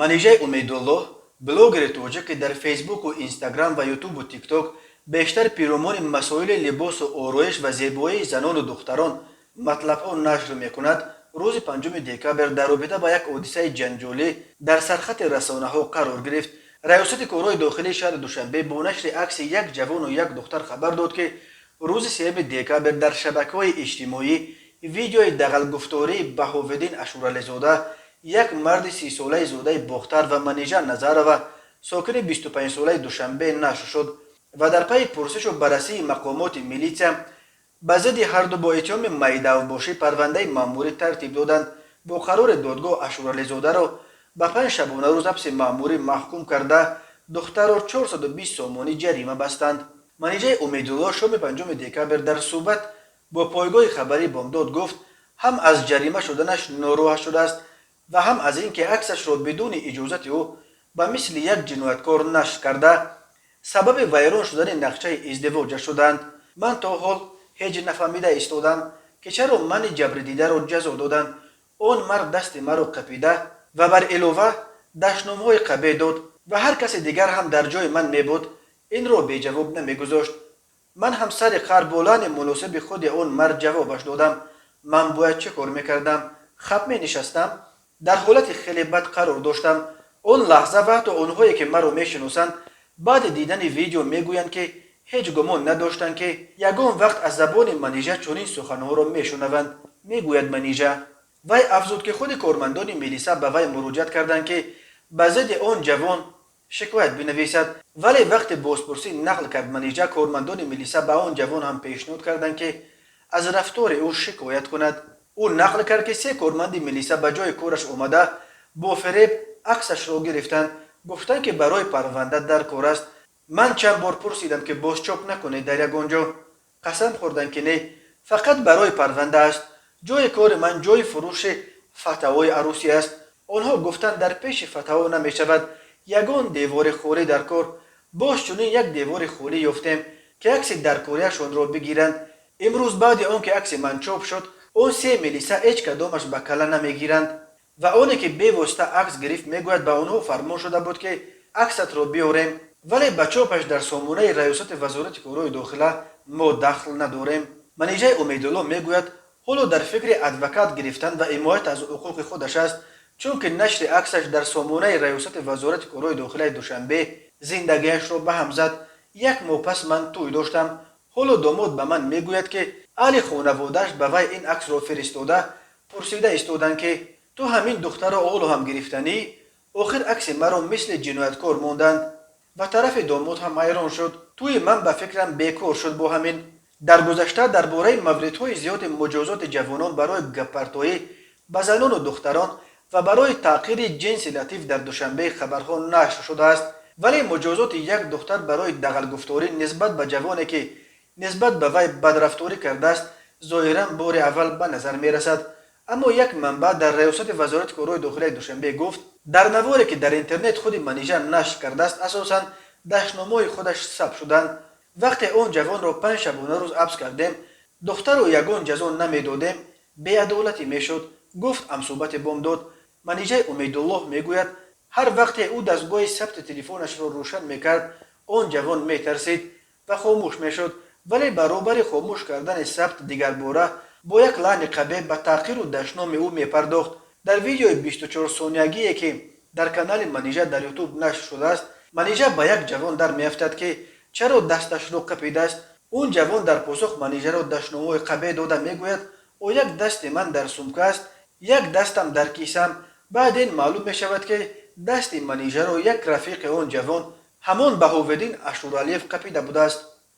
منیژه امیدالله بلوگر توجه که در فیسبوک و اینستاگرام و یوتیوب و تیک توک بیشتر پیرامون مسائل لباس و آرایش و زیبایی زنان و دختران مطلب ها نشر میکند، روز 5 دکامبر در رابطه با یک حادثه جنجالی در سرخط رسانه ها قرار گرفت. ریاست کارهای داخلی شهر دوشنبه با نشر عکس یک جوان و یک دختر خبر داد که روز 3 دکامبر در شبکه‌های اجتماعی ویدیوی دغل گفتاری بهاءالدین اشورعلی‌زاده، یک مرد 30 ساله زاده باختر و منیژه نظرова ساکن 25 ساله دوشنبه نشر شد و در پی پرسش و بررسی مقامات میلیسیا به ضد هر دو با اتهام میدان‌باشی پرونده مأموری ترتیب دادند. با قرار دادگاه اشورعلی‌زاده را به 5 شبانه روز حبس مأموری محکوم کرده دختر را 420 سامانی جریمه بستند. منیژه امیدالله شام 5 دکامبر در صحبت با پایگاه خبری بامداد گفت هم از جریمه شدنش ناراحت شده است و هم از اینکه عکسش را بدون اجازت او به مثل یک جنایتکار نشر کرده سبب ویران شدن نقشه ازدواج شدند. من تا حال هیچ نفهمیده ایستادم که چرا من جبر دیده را جزا دادند. آن مرد دست مرا قپیده و بر علاوه دشنام‌های قبیح داد و هر کس دیگر هم در جای من میبود این را بی جواب نمیگذاشت. من هم سر قربالان مناسب خود آن مرد جوابش دادم. من باید چه کار میکردم؟ خب می نشستم، در حالت خیلی بد قرار داشتم. اون لحظه وقت آنهایی که مرا میشناسند بعد دیدن ویدیو میگویند که هیچ گمان نداشتند که یگان وقت از زبان منیژه چنین سخنها را میشنوند. میگوید منیژه. وی افزود که خود کارمندان میلیسا به وی مراجعت کردند که به ضد آن جوان شکایت بنویسد، ولی وقت بازپرسی نقل کرد منیژه کارمندان میلیسا به آن جوان هم پیشنهاد کردند که از رفتار او شکایت کند. او نقل کرد که 3 کارمند میلیسا به جای کارش آمده با فریب عکسش را گرفتند، گفتند که برای پرونده در کار است. من چند بار پرسیدم که باز چاپ نکنید در یگانجا، قسم خوردند که نه، فقط برای پرونده است. جای کار من جای فروش فتوای عروسی است. آنها گفتند در پیش فتوا نمی شود، یگان دیوار خوری در کار. باز چنین یک دیوار خوری یافتیم که عکس درکاریشان را بگیرند. امروز بعد آن که عکس من چاپ شد اون 3 میلیسا هیچ کدامش به کله نمیگیرند و آنی که بی‌واسطه عکس گرفت میگوید به آنها فرمان شده بود که عکست را بیاریم، ولی به چاپش در سامانه ریاست وزارت کارهای داخله ما دخل نداریم. منیژه امیدالله میگوید حالا در فکر ادوکات گرفتن و حمایت از حقوق خودش است، چون که نشر عکسش در سامانه ریاست وزارت کارهای داخله دوشنبه زندگیش را به هم زد. 1 ماه پس من توی داشتم. حالا داماد به من میگوید که اهل خانواده‌اش به وی این عکس را فرستاده پرسیده ایستادند که تو همین دختر را آلو هم گرفتنی؟ آخر عکس مرا مثل جنایتکار ماندند و طرف داماد هم حیران شد. توی من به فکرم بیکار شد. با همین در گذشته درباره موردهای زیاد مجازات جوانان برای گپ‌پرتایی به زنان و دختران و برای تحقیر جنس لطیف در دوشنبه خبرها نشر شده است، ولی مجازات یک دختر برای دغل گفتاری نسبت به جوانی که نسبت به وی بدرفتاری کرده است ظاهرا بار اول به نظر می رسد. اما یک منبع در ریاست وزارت کارهای داخلی دوشنبه گفت در نواری که در اینترنت خود منیژه نشر کرده است اساساً دشنامه‌های خودش ثبت شدند. وقتی اون جوان را 5 شبانه روز حبس کردیم، دختر را یگان جزا نمیدادیم، بی‌عدالتی میشد، گفت ام صحبت بامداد. منیژه امیدالله میگوید هر وقت او دستگاه ثبت تلفنش را روشن میکرد اون جوان میترسید و خاموش میشد، ولی برابر خاموش کردن ثبت دیگر باره با یک لعن قبیح به تحقیر و دشنام او میپرداخت. در ویدیوی 24 ثانیه‌ای که در کانال منیژه در یوتیوب نشر شده است، منیژه به یک جوان در میافتد که چرا دستش را قپیده است. اون جوان در پاسخ منیژه را دشنام‌های قبیح داده میگوید او یک دست من در سمک است، یک دستم در کیسم. بعد این معلوم می شود که دست منیژه را یک رفیق اون جوان همان بهاءالدین اشورعلی‌ف قپیده بوده است.